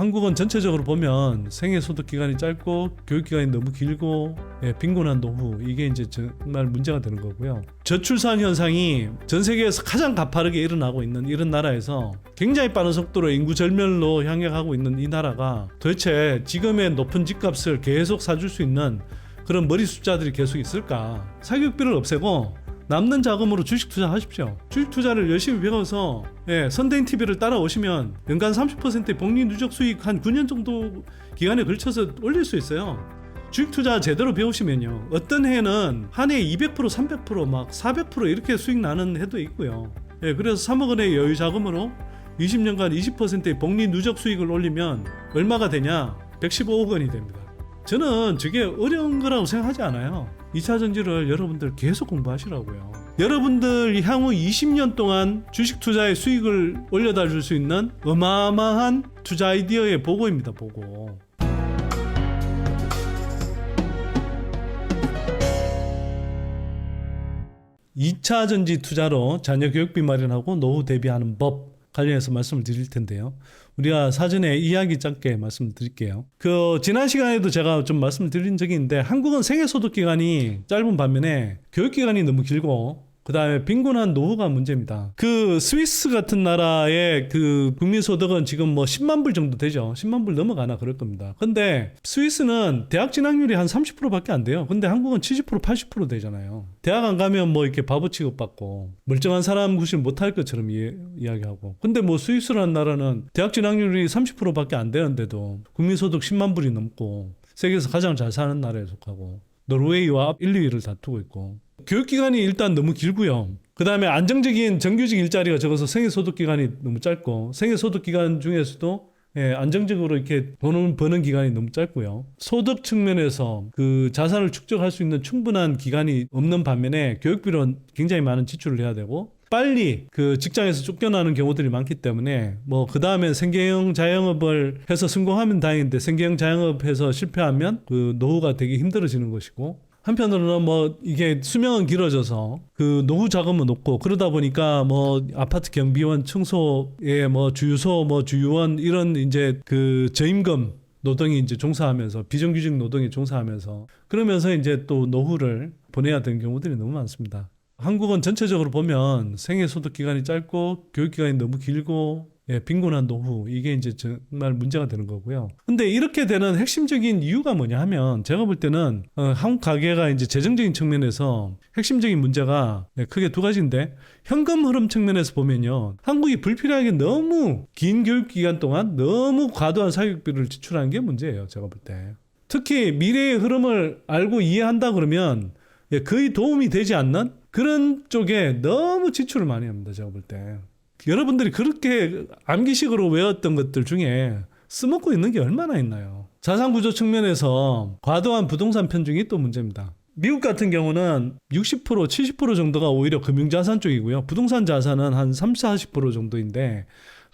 한국은 전체적으로 보면 생애 소득 기간이 짧고 교육 기간이 너무 길고 빈곤한 노후, 이게 이제 정말 문제가 되는 거고요. 저출산 현상이 전 세계에서 가장 가파르게 일어나고 있는 이런 나라에서 굉장히 빠른 속도로 인구 절멸로 향해 가고 있는 이 나라가 도대체 지금의 높은 집값을 계속 사줄 수 있는 그런 머리 숫자들이 계속 있을까? 사교육비를 없애고 남는 자금으로 주식 투자하십시오. 주식 투자를 열심히 배워서 선대인 TV를 따라오시면 연간 30%의 복리 누적 수익 한 9년 정도 기간에 걸쳐서 올릴 수 있어요. 주식 투자 제대로 배우시면요, 어떤 해는 한 해에 200%, 300%, 막 400% 이렇게 수익 나는 해도 있고요. 그래서 3억 원의 여유 자금으로 20년간 20%의 복리 누적 수익을 올리면 얼마가 되냐? 115억 원이 됩니다. 저는 저게 어려운 거라고 생각하지 않아요. 2차 전지를 여러분들 계속 공부하시라고요. 여러분들 향후 20년 동안 주식 투자의 수익을 올려다 줄 수 있는 어마어마한 투자 아이디어의 보고입니다. 보고. (2차) 전지 투자로 자녀 교육비 마련하고 노후 대비하는 법 관련해서 말씀을 드릴 텐데요. 우리가 사전에 이야기 짧게 말씀드릴게요. 지난 시간에도 제가 좀 말씀드린 적이 있는데, 한국은 생애 소득 기간이 짧은 반면에 교육 기간이 너무 길고 그 다음에 빈곤한 노후가 문제입니다. 스위스 같은 나라의 국민 소득은 지금 뭐 10만 불 정도 되죠. 10만 불 넘어가나 그럴 겁니다. 근데 스위스는 대학 진학률이 한 30%밖에 안 돼요. 근데 한국은 70%, 80% 되잖아요. 대학 안 가면 뭐 이렇게 바보 취급받고 멀쩡한 사람 구실 못할 것처럼 이야기하고. 근데 뭐 스위스라는 나라는 대학 진학률이 30%밖에 안 되는데도 국민 소득 10만 불이 넘고 세계에서 가장 잘 사는 나라에 속하고 노르웨이와 1, 2위를 다투고 있고, 교육기간이 일단 너무 길고요. 그 다음에 안정적인 정규직 일자리가 적어서 생애소득기간이 너무 짧고, 생애소득기간 중에서도 안정적으로 이렇게 돈을 버는 기간이 너무 짧고요. 소득 측면에서 자산을 축적할 수 있는 충분한 기간이 없는 반면에 교육비로 굉장히 많은 지출을 해야 되고, 빨리 직장에서 쫓겨나는 경우들이 많기 때문에 그 다음에 생계형 자영업을 해서 성공하면 다행인데, 생계형 자영업해서 실패하면 노후가 되게 힘들어지는 것이고, 한편으로는 이게 수명은 길어져서 노후 자금은 높고, 그러다 보니까 아파트 경비원, 청소에 주유소, 주유원 이런 이제 저임금 노동이 이제 종사하면서, 비정규직 노동에 종사하면서, 그러면서 이제 또 노후를 보내야 되는 경우들이 너무 많습니다. 한국은 전체적으로 보면 생애 소득 기간이 짧고 교육 기간이 너무 길고 빈곤한 노후, 이게 이제 정말 문제가 되는 거고요. 근데 이렇게 되는 핵심적인 이유가 뭐냐 하면, 제가 볼 때는 한국 가계가 이제 재정적인 측면에서 핵심적인 문제가 크게 두 가지인데, 현금 흐름 측면에서 보면요, 한국이 불필요하게 너무 긴 교육 기간 동안 너무 과도한 사교육비를 지출하는 게 문제예요. 제가 볼 때. 특히 미래의 흐름을 알고 이해한다 그러면 거의 도움이 되지 않는 그런 쪽에 너무 지출을 많이 합니다. 제가 볼 때. 여러분들이 그렇게 암기식으로 외웠던 것들 중에 써먹고 있는 게 얼마나 있나요? 자산구조 측면에서 과도한 부동산 편중이 또 문제입니다. 미국 같은 경우는 60%, 70% 정도가 오히려 금융자산 쪽이고요. 부동산 자산은 한 30, 40% 정도인데,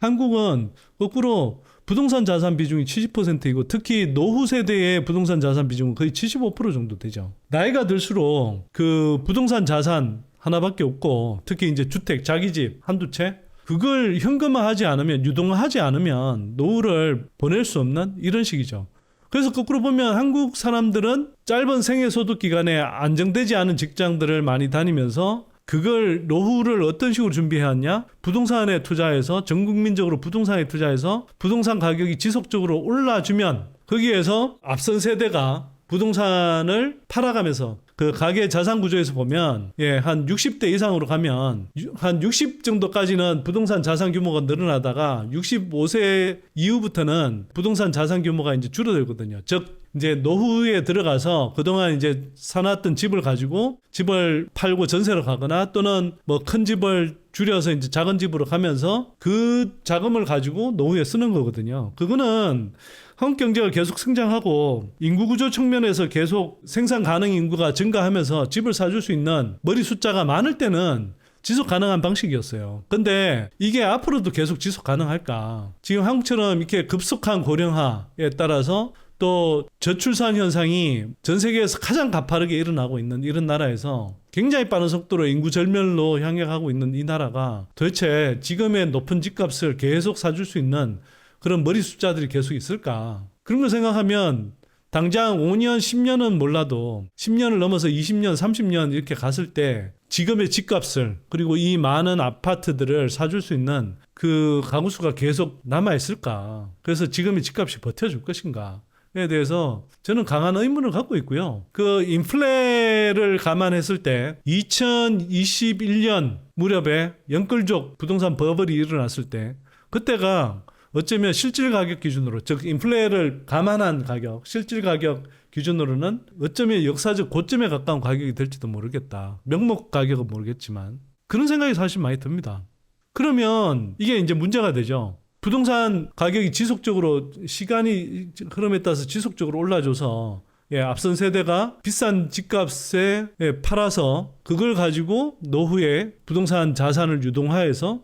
한국은 거꾸로 부동산 자산 비중이 70%이고 특히 노후 세대의 부동산 자산 비중은 거의 75% 정도 되죠. 나이가 들수록 부동산 자산 하나밖에 없고, 특히 이제 주택, 자기 집 한두 채, 그걸 현금화하지 않으면, 유동화하지 않으면 노후를 보낼 수 없는 이런 식이죠. 그래서 거꾸로 보면 한국 사람들은 짧은 생애 소득 기간에 안정되지 않은 직장들을 많이 다니면서 그걸 노후를 어떤 식으로 준비해왔냐? 부동산에 투자해서, 전 국민적으로 부동산에 투자해서 부동산 가격이 지속적으로 올라주면 거기에서 앞선 세대가 부동산을 팔아가면서 가계 자산 구조에서 보면 한 60대 이상으로 가면 한 60 정도까지는 부동산 자산 규모가 늘어나다가 65세 이후부터는 부동산 자산 규모가 이제 줄어들거든요. 즉 이제 노후에 들어가서 그동안 이제 사놨던 집을 가지고 집을 팔고 전세로 가거나, 또는 큰 집을 줄여서 이제 작은 집으로 가면서 그 자금을 가지고 노후에 쓰는 거거든요. 그거는 한국 경제가 계속 성장하고 인구 구조 측면에서 계속 생산 가능 인구가 증가하면서 집을 사줄 수 있는 머리 숫자가 많을 때는 지속 가능한 방식이었어요. 근데 이게 앞으로도 계속 지속 가능할까? 지금 한국처럼 이렇게 급속한 고령화에 따라서 또 저출산 현상이 전 세계에서 가장 가파르게 일어나고 있는 이런 나라에서 굉장히 빠른 속도로 인구 절멸로 향해 가고 있는 이 나라가 도대체 지금의 높은 집값을 계속 사줄 수 있는 그런 머리 숫자들이 계속 있을까? 그런 걸 생각하면 당장 5년, 10년은 몰라도 10년을 넘어서 20년, 30년 이렇게 갔을 때 지금의 집값을 그리고 이 많은 아파트들을 사줄 수 있는 그 가구수가 계속 남아있을까? 그래서 지금의 집값이 버텨줄 것인가? 에 대해서 저는 강한 의문을 갖고 있고요. 그 인플레를 감안했을 때 2021년 무렵에 영끌족 부동산 버블이 일어났을 때 그때가 어쩌면 실질 가격 기준으로 즉 인플레를 감안한 가격, 실질 가격 기준으로는 어쩌면 역사적 고점에 가까운 가격이 될지도 모르겠다. 명목 가격은 모르겠지만 그런 생각이 사실 많이 듭니다. 그러면 이게 이제 문제가 되죠. 부동산 가격이 지속적으로 시간이 흐름에 따라서 지속적으로 올라줘서 앞선 세대가 비싼 집값에 팔아서 그걸 가지고 노후에 부동산 자산을 유동화해서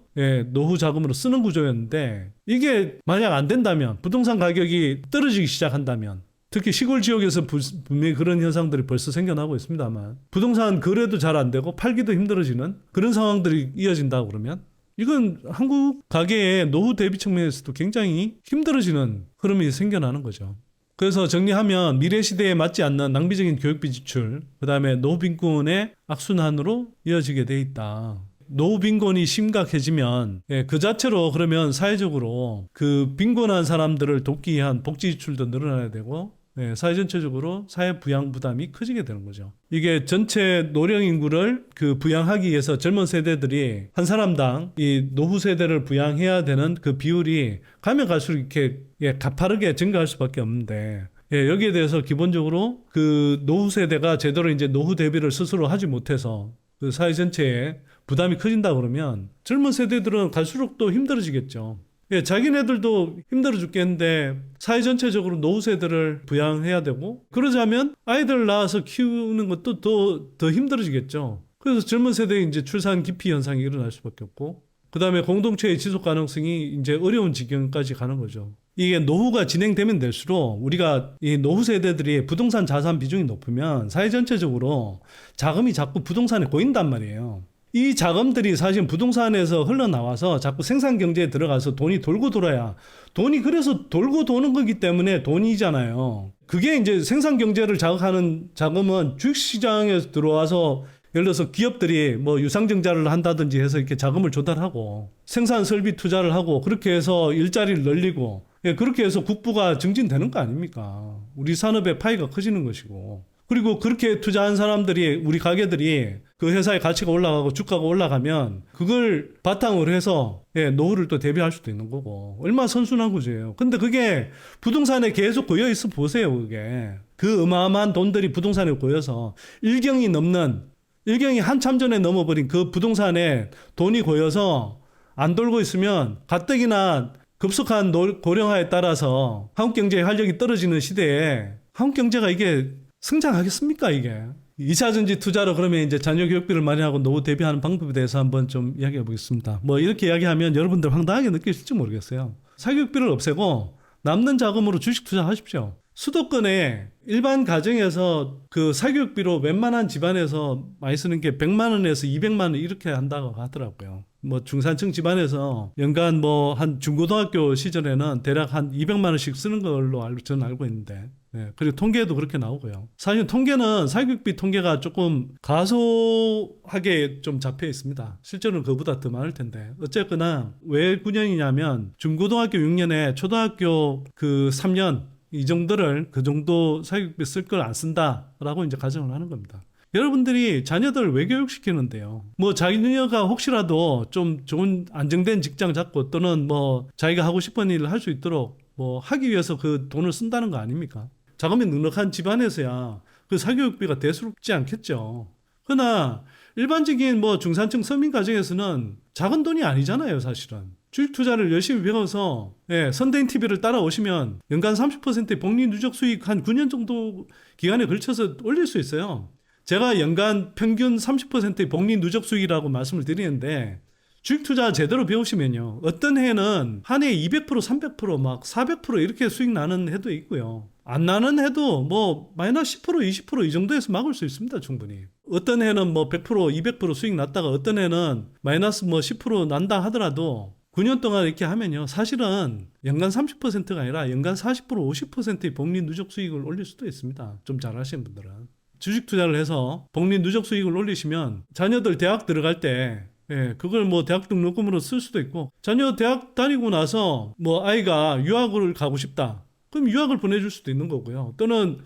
노후 자금으로 쓰는 구조였는데 이게 만약 안 된다면 부동산 가격이 떨어지기 시작한다면 특히 시골 지역에서 분명히 그런 현상들이 벌써 생겨나고 있습니다만 부동산 거래도 잘 안 되고 팔기도 힘들어지는 그런 상황들이 이어진다고 그러면 이건 한국 가계의 노후 대비 측면에서도 굉장히 힘들어지는 흐름이 생겨나는 거죠. 그래서 정리하면 미래 시대에 맞지 않는 낭비적인 교육비 지출, 그 다음에 노후 빈곤의 악순환으로 이어지게 돼 있다. 노후 빈곤이 심각해지면 그 자체로 그러면 사회적으로 그 빈곤한 사람들을 돕기 위한 복지 지출도 늘어나야 되고 사회 전체적으로 사회 부양 부담이 커지게 되는 거죠. 이게 전체 노령 인구를 그 부양하기 위해서 젊은 세대들이 한 사람당 이 노후 세대를 부양해야 되는 그 비율이 가면 갈수록 이렇게 가파르게 증가할 수밖에 없는데 여기에 대해서 기본적으로 그 노후 세대가 제대로 이제 노후 대비를 스스로 하지 못해서 그 사회 전체에 부담이 커진다 그러면 젊은 세대들은 갈수록 또 힘들어지겠죠. 자기네들도 힘들어 죽겠는데 사회 전체적으로 노후 세대를 부양해야 되고 그러자면 아이들 낳아서 키우는 것도 더 힘들어지겠죠. 그래서 젊은 세대의 이제 출산 기피 현상이 일어날 수밖에 없고 그 다음에 공동체의 지속 가능성이 이제 어려운 지경까지 가는 거죠. 이게 노후가 진행되면 될수록 우리가 이 노후 세대들이 부동산 자산 비중이 높으면 사회 전체적으로 자금이 자꾸 부동산에 고인단 말이에요. 이 자금들이 사실 부동산에서 흘러나와서 자꾸 생산 경제에 들어가서 돈이 돌고 돌아야 돈이 그래서 돌고 도는 거기 때문에 돈이잖아요. 그게 이제 생산 경제를 자극하는 자금은 주식시장에 들어와서 예를 들어서 기업들이 뭐 유상증자를 한다든지 해서 이렇게 자금을 조달하고 생산 설비 투자를 하고 그렇게 해서 일자리를 늘리고 그렇게 해서 국부가 증진되는 거 아닙니까? 우리 산업의 파이가 커지는 것이고 그리고 그렇게 투자한 사람들이 우리 가게들이 그 회사의 가치가 올라가고 주가가 올라가면 그걸 바탕으로 해서 노후를 또 대비할 수도 있는 거고 얼마나 선순환 구조예요. 근데 그게 부동산에 계속 고여 있어 보세요. 그게 그 어마어마한 돈들이 부동산에 고여서 일경이 한참 전에 넘어버린 그 부동산에 돈이 고여서 안 돌고 있으면 가뜩이나 급속한 고령화에 따라서 한국 경제의 활력이 떨어지는 시대에 한국 경제가 이게 성장하겠습니까 이게? 2차 전지 투자로 그러면 이제 자녀 교육비를 마련하고 노후 대비하는 방법에 대해서 한번 좀 이야기해 보겠습니다. 뭐 이렇게 이야기하면 여러분들 황당하게 느끼실지 모르겠어요. 사교육비를 없애고 남는 자금으로 주식 투자하십시오. 수도권에 일반 가정에서 그 사교육비로 웬만한 집안에서 많이 쓰는 게 100만 원에서 200만 원 이렇게 한다고 하더라고요. 뭐 중산층 집안에서 연간 뭐 한 중고등학교 시절에는 대략 한 200만 원씩 쓰는 걸로 저는 알고 있는데 그리고 통계에도 그렇게 나오고요. 사실 통계는 사교육비 통계가 조금 가소하게 좀 잡혀 있습니다. 실제로는 그보다 더 많을 텐데 어쨌거나 왜 9년이냐면 중고등학교 6년에 초등학교 그 3년 이 정도를 그 정도 사교육비 쓸 걸 안 쓴다라고 이제 가정을 하는 겁니다. 여러분들이 자녀들 왜 교육시키는데요? 뭐 자녀가 혹시라도 좀 좋은 안정된 직장 잡고 또는 뭐 자기가 하고 싶은 일을 할 수 있도록 뭐 하기 위해서 그 돈을 쓴다는 거 아닙니까? 자금이 넉넉한 집안에서야 그 사교육비가 대수롭지 않겠죠. 그러나 일반적인 뭐 중산층 서민 가정에서는 작은 돈이 아니잖아요, 사실은. 주식 투자를 열심히 배워서 선대인 TV를 따라오시면 연간 30%의 복리 누적 수익 한 9년 정도 기간에 걸쳐서 올릴 수 있어요. 제가 연간 평균 30%의 복리 누적 수익이라고 말씀을 드리는데 주식 투자 제대로 배우시면요. 어떤 해는 한 해에 200%, 300%, 막 400% 이렇게 수익 나는 해도 있고요. 안 나는 해도 뭐 마이너스 10%, 20% 이 정도에서 막을 수 있습니다, 충분히. 어떤 해는 뭐 100%, 200% 수익 났다가 어떤 해는 마이너스 뭐 10% 난다 하더라도 9년 동안 이렇게 하면요. 사실은 연간 30%가 아니라 연간 40% 50%의 복리 누적 수익을 올릴 수도 있습니다. 좀 잘하시는 분들은. 주식 투자를 해서 복리 누적 수익을 올리시면 자녀들 대학 들어갈 때 그걸 뭐 대학 등록금으로 쓸 수도 있고, 자녀 대학 다니고 나서 뭐 아이가 유학을 가고 싶다. 그럼 유학을 보내줄 수도 있는 거고요. 또는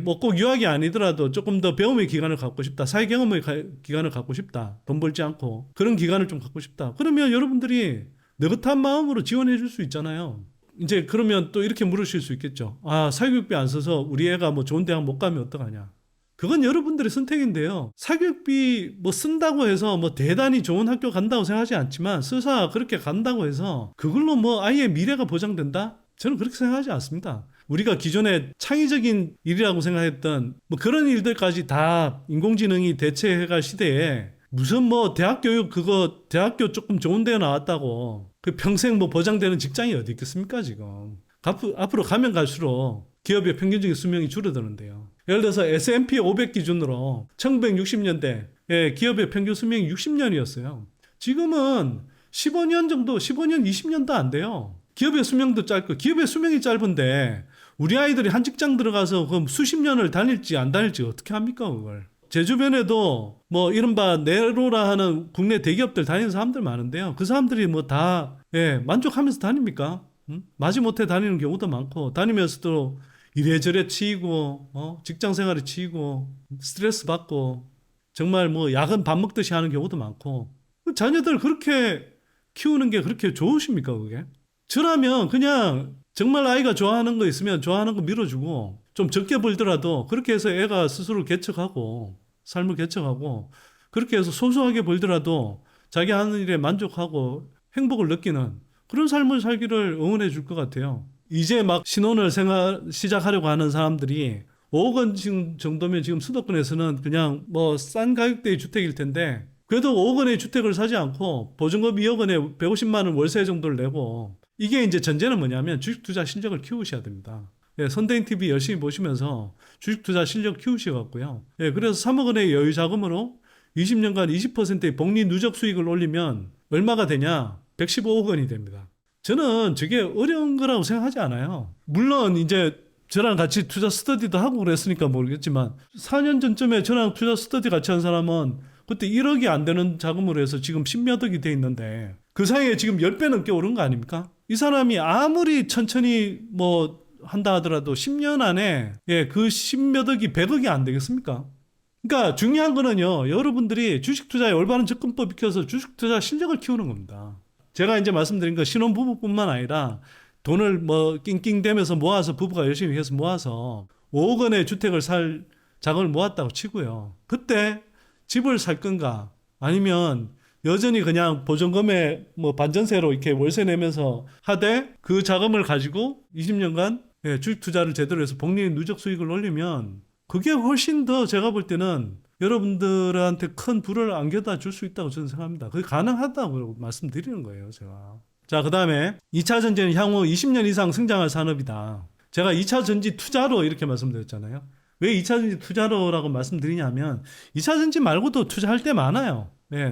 뭐 꼭 유학이 아니더라도 조금 더 배움의 기간을 갖고 싶다. 사회 경험의 기간을 갖고 싶다. 돈 벌지 않고 그런 기간을 좀 갖고 싶다. 그러면 여러분들이 느긋한 마음으로 지원해 줄 수 있잖아요. 이제 그러면 또 이렇게 물으실 수 있겠죠. 아, 사교육비 안 써서 우리 애가 뭐 좋은 대학 못 가면 어떡하냐. 그건 여러분들의 선택인데요. 사교육비 뭐 쓴다고 해서 뭐 대단히 좋은 학교 간다고 생각하지 않지만, 스사 그렇게 간다고 해서 그걸로 뭐 아이의 미래가 보장된다? 저는 그렇게 생각하지 않습니다. 우리가 기존에 창의적인 일이라고 생각했던 뭐 그런 일들까지 다 인공지능이 대체해갈 시대에 무슨 뭐 대학 교육 그거 대학교 조금 좋은 데 나왔다고 그 평생 뭐 보장되는 직장이 어디 있겠습니까 지금. 앞으로 가면 갈수록 기업의 평균적인 수명이 줄어드는데요. 예를 들어서 S&P 500 기준으로 1960년대 기업의 평균 수명이 60년이었어요. 지금은 15년 정도, 15년, 20년도 안 돼요. 기업의 수명도 짧고, 기업의 수명이 짧은데 우리 아이들이 한 직장 들어가서 그 수십 년을 다닐지 안 다닐지 어떻게 합니까 그걸. 제 주변에도 뭐 이른바 네로라 하는 국내 대기업들 다니는 사람들 많은데요. 그 사람들이 뭐 다 만족하면서 다닙니까? 마지못해 다니는 경우도 많고, 다니면서도 이래저래 치이고 직장 생활에 치이고 스트레스 받고 정말 뭐 야근 밥 먹듯이 하는 경우도 많고. 자녀들 그렇게 키우는 게 그렇게 좋으십니까 그게? 저라면 그냥 정말 아이가 좋아하는 거 있으면 좋아하는 거 밀어주고, 좀 적게 벌더라도 그렇게 해서 애가 스스로 개척하고 삶을 개척하고, 그렇게 해서 소소하게 벌더라도 자기 하는 일에 만족하고 행복을 느끼는 그런 삶을 살기를 응원해 줄 것 같아요. 이제 막 신혼을 시작하려고 하는 사람들이 5억 원 정도면 지금 수도권에서는 그냥 뭐 싼 가격대의 주택일 텐데, 그래도 5억 원의 주택을 사지 않고 보증금 2억 원에 150만 원 월세 정도를 내고, 이게 이제 전제는 뭐냐면 주식 투자 실력을 키우셔야 됩니다. 선대인 TV 열심히 보시면서 주식 투자 실력 키우셔갖고요. 그래서 3억 원의 여유 자금으로 20년간 20%의 복리 누적 수익을 올리면 얼마가 되냐? 115억 원이 됩니다. 저는 저게 어려운 거라고 생각하지 않아요. 물론 이제 저랑 같이 투자 스터디도 하고 그랬으니까 모르겠지만, 4년 전쯤에 저랑 투자 스터디 같이 한 사람은 그때 1억이 안 되는 자금으로 해서 지금 10몇 억이 돼 있는데, 그 사이에 지금 10배 넘게 오른 거 아닙니까? 이 사람이 아무리 천천히 뭐 한다 하더라도 10년 안에 그 10몇 억이 100억이 안 되겠습니까? 그러니까 중요한 거는요, 여러분들이 주식 투자에 올바른 접근법 익혀서 주식 투자 실력을 키우는 겁니다. 제가 이제 말씀드린 거 신혼부부뿐만 아니라 돈을 뭐 낑낑대면서 모아서, 부부가 열심히 해서 모아서 5억 원의 주택을 살 자금을 모았다고 치고요. 그때 집을 살 건가, 아니면 여전히 그냥 보증금에 뭐 반전세로 이렇게 월세 내면서 하되 그 자금을 가지고 20년간 주식 투자를 제대로 해서 복리 누적 수익을 올리면, 그게 훨씬 더 제가 볼 때는 여러분들한테 큰 부를 안겨다 줄 수 있다고 저는 생각합니다. 그게 가능하다고 말씀드리는 거예요, 제가. 자, 그 다음에 2차 전지는 향후 20년 이상 성장할 산업이다. 제가 2차 전지 투자로 이렇게 말씀드렸잖아요. 왜 2차 전지 투자로라고 말씀드리냐면, 2차 전지 말고도 투자할 때 많아요.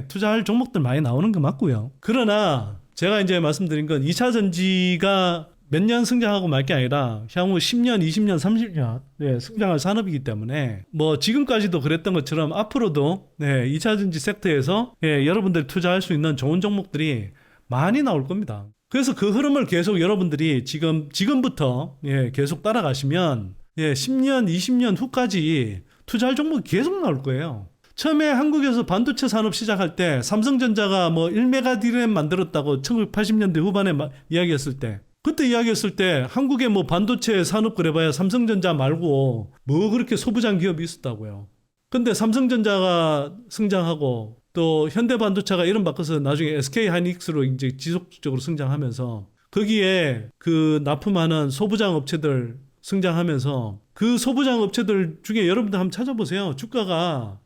투자할 종목들 많이 나오는 거 맞고요. 그러나 제가 이제 말씀드린 건 2차 전지가 몇 년 성장하고 말 게 아니라 향후 10년, 20년, 30년 성장할 산업이기 때문에, 뭐 지금까지도 그랬던 것처럼 앞으로도 2차 전지 섹터에서 여러분들이 투자할 수 있는 좋은 종목들이 많이 나올 겁니다. 그래서 그 흐름을 계속 여러분들이 지금부터 계속 따라가시면 10년, 20년 후까지 투자할 종목이 계속 나올 거예요. 처음에 한국에서 반도체 산업 시작할 때 삼성전자가 뭐 1메가 디램 만들었다고 1980년대 후반에 이야기했을 때, 그때 이야기했을 때 한국에 뭐 반도체 산업 그래봐야 삼성전자 말고 뭐 그렇게 소부장 기업이 있었다고요. 근데 삼성전자가 성장하고 또 현대반도체가 이름 바꿔서 나중에 SK하이닉스로 이제 지속적으로 성장하면서, 거기에 그 납품하는 소부장 업체들 성장하면서, 그 소부장 업체들 중에 여러분들 한번 찾아보세요. 주가가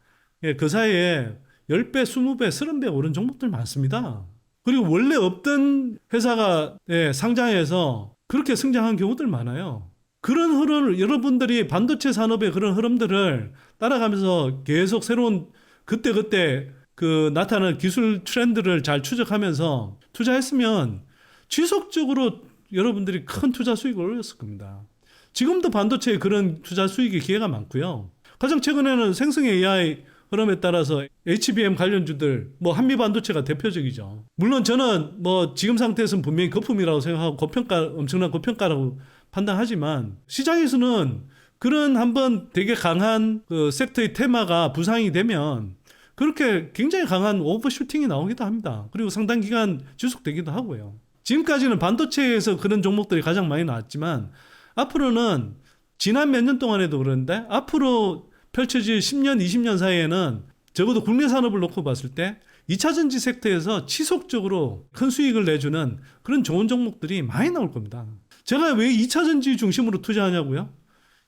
그 사이에 10배, 20배, 30배 오른 종목들 많습니다. 그리고 원래 없던 회사가 상장해서 그렇게 성장한 경우들 많아요. 그런 흐름을 여러분들이 반도체 산업의 그런 흐름들을 따라가면서 계속 새로운 그때 그 나타나는 기술 트렌드를 잘 추적하면서 투자했으면 지속적으로 여러분들이 큰 투자 수익을 올렸을 겁니다. 지금도 반도체에 그런 투자 수익의 기회가 많고요. 가장 최근에는 생성 AI 흐름에 따라서 HBM 관련주들, 뭐 한미 반도체가 대표적이죠. 물론 저는 뭐 지금 상태에서는 분명히 거품이라고 생각하고 엄청난 고평가라고 판단하지만 시장에서는 그런 한번 되게 강한 그 섹터의 테마가 부상이 되면 그렇게 굉장히 강한 오버슈팅이 나오기도 합니다. 그리고 상당 기간 지속되기도 하고요. 지금까지는 반도체에서 그런 종목들이 가장 많이 나왔지만 앞으로는 지난 몇 년 동안에도 그런데 앞으로 펼쳐질 10년, 20년 사이에는 적어도 국내 산업을 놓고 봤을 때 2차 전지 섹터에서 지속적으로 큰 수익을 내주는 그런 좋은 종목들이 많이 나올 겁니다. 제가 왜 2차 전지 중심으로 투자하냐고요?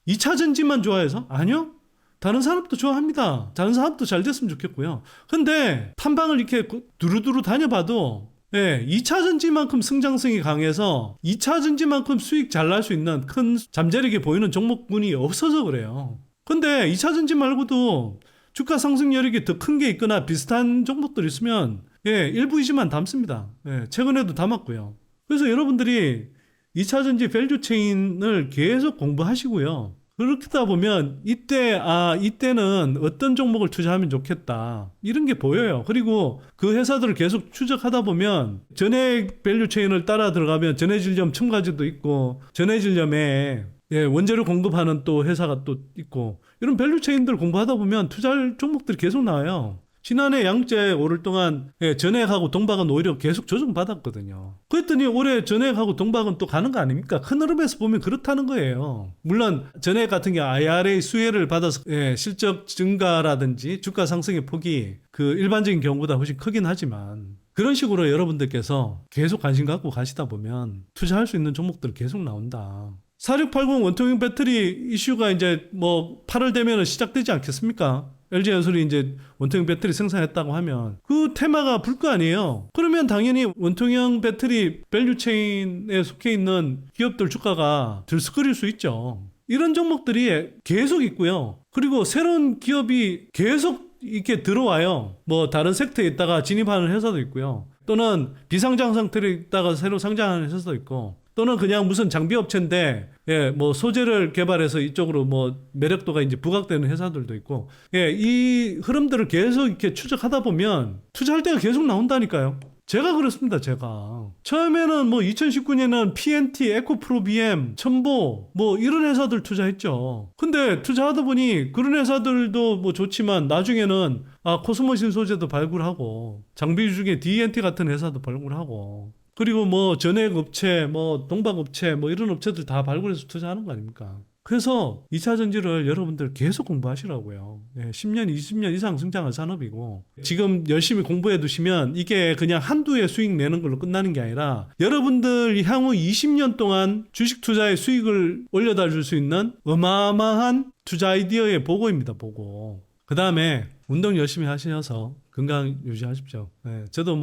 2차 전지만 좋아해서? 아니요. 다른 산업도 좋아합니다. 다른 산업도 잘 됐으면 좋겠고요. 근데 탐방을 이렇게 두루두루 다녀봐도 2차 전지만큼 성장성이 강해서 2차 전지만큼 수익 잘 날 수 있는 큰 잠재력이 보이는 종목군이 없어서 그래요. 근데 2차 전지 말고도 주가 상승 여력이 더 큰 게 있거나 비슷한 종목들 있으면 일부 이지만 담습니다. 최근에도 담았고요. 그래서 여러분들이 2차 전지 밸류 체인을 계속 공부하시고요. 그렇다 보면 이때는 어떤 종목을 투자하면 좋겠다 이런 게 보여요. 그리고 그 회사들을 계속 추적하다 보면 전액 밸류 체인을 따라 들어가면 전해질염 첨가제도 있고 전해질염에 원재료 공급하는 또 회사가 또 있고 이런 밸류 체인들 공부하다 보면 투자할 종목들이 계속 나와요. 지난해 양재 오를 동안 전액하고 동박은 오히려 계속 조정받았거든요. 그랬더니 올해 전액하고 동박은 또 가는 거 아닙니까? 큰 흐름에서 보면 그렇다는 거예요. 물론 전액 같은 게 IRA 수혜를 받아서 실적 증가라든지 주가 상승의 폭이 그 일반적인 경우보다 훨씬 크긴 하지만 그런 식으로 여러분들께서 계속 관심 갖고 가시다 보면 투자할 수 있는 종목들 계속 나온다. 4680 원통형 배터리 이슈가 이제 뭐 8월 되면은 시작되지 않겠습니까? LG엔솔이 이제 원통형 배터리 생산했다고 하면 그 테마가 불 거 아니에요. 그러면 당연히 원통형 배터리 밸류체인에 속해 있는 기업들 주가가 들썩거릴 수 있죠. 이런 종목들이 계속 있고요. 그리고 새로운 기업이 계속 이렇게 들어와요. 뭐 다른 섹터에 있다가 진입하는 회사도 있고요. 또는 비상장 상태로 있다가 새로 상장하는 회사도 있고 또는 그냥 무슨 장비 업체인데 뭐 소재를 개발해서 이쪽으로 뭐 매력도가 이제 부각되는 회사들도 있고 이 흐름들을 계속 이렇게 추적하다 보면 투자할 때가 계속 나온다니까요. 제가 그렇습니다. 제가 처음에는 뭐 2019년에는 PNT, 에코프로비엠, 첨보 뭐 이런 회사들 투자했죠. 근데 투자하다 보니 그런 회사들도 뭐 좋지만 나중에는 코스모신 소재도 발굴하고 장비 중에 DNT 같은 회사도 발굴하고 그리고 뭐 전액 업체, 뭐 동박 업체, 뭐 이런 업체들 다 발굴해서 투자하는 거 아닙니까? 그래서 2차 전지를 여러분들 계속 공부하시라고요. 10년, 20년 이상 성장한 산업이고 지금 열심히 공부해 두시면 이게 그냥 한두 해 수익 내는 걸로 끝나는 게 아니라 여러분들 향후 20년 동안 주식 투자의 수익을 올려다 줄 수 있는 어마어마한 투자 아이디어의 보고입니다. 보고. 그 다음에 운동 열심히 하셔서 건강 유지하십시오. 저도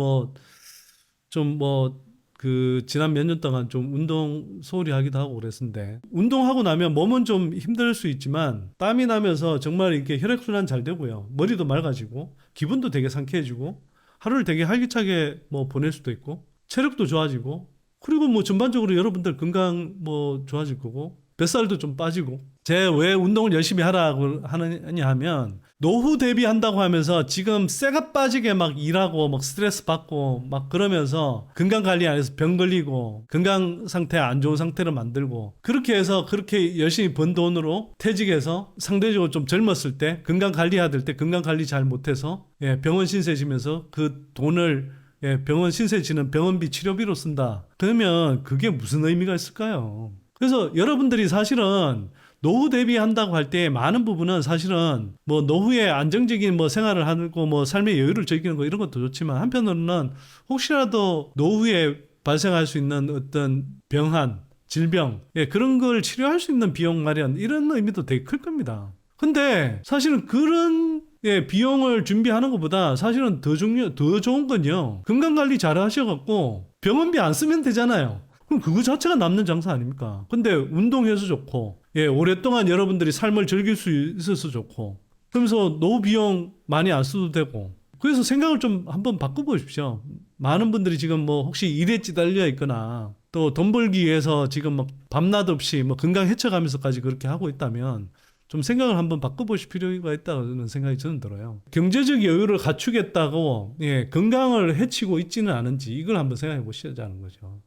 지난 몇 년 동안 좀 운동 소홀히 하기도 하고 그랬는데, 운동하고 나면 몸은 좀 힘들 수 있지만, 땀이 나면서 정말 이렇게 혈액순환 잘 되고요. 머리도 맑아지고, 기분도 되게 상쾌해지고, 하루를 되게 활기차게 뭐 보낼 수도 있고, 체력도 좋아지고, 그리고 뭐 전반적으로 여러분들 건강 뭐 좋아질 거고, 뱃살도 좀 빠지고. 제가 왜 운동을 열심히 하라고 하느냐 하면, 노후 대비한다고 하면서 지금 쇠가 빠지게 막 일하고 막 스트레스 받고 막 그러면서 건강 관리 안 해서 병 걸리고 건강 상태 안 좋은 상태를 만들고 그렇게 해서 그렇게 열심히 번 돈으로 퇴직해서 상대적으로 좀 젊었을 때 건강 관리해야 될 때 건강 관리 잘 못해서 병원 신세 지면서 그 돈을 병원 신세 지는 병원비 치료비로 쓴다. 그러면 그게 무슨 의미가 있을까요? 그래서 여러분들이 사실은 노후 대비한다고 할 때 많은 부분은 사실은 뭐 노후에 안정적인 뭐 생활을 하고 뭐 삶의 여유를 즐기는 거 이런 것도 좋지만 한편으로는 혹시라도 노후에 발생할 수 있는 어떤 병환, 질병 그런 걸 치료할 수 있는 비용 마련 이런 의미도 되게 클 겁니다. 근데 사실은 그런 비용을 준비하는 것보다 사실은 더 좋은 건요. 건강관리 잘 하셔갖고 병원비 안 쓰면 되잖아요. 그럼 그거 자체가 남는 장사 아닙니까? 근데 운동해서 좋고, 오랫동안 여러분들이 삶을 즐길 수 있어서 좋고, 그러면서 노후 비용 많이 안 써도 되고, 그래서 생각을 좀 한번 바꿔보십시오. 많은 분들이 지금 뭐 혹시 일에 찌달려 있거나 또 돈 벌기 위해서 지금 막 밤낮 없이 뭐 건강 해쳐가면서까지 그렇게 하고 있다면 좀 생각을 한번 바꿔보실 필요가 있다는 생각이 저는 들어요. 경제적 여유를 갖추겠다고 예, 건강을 해치고 있지는 않은지 이걸 한번 생각해 보시자는 거죠.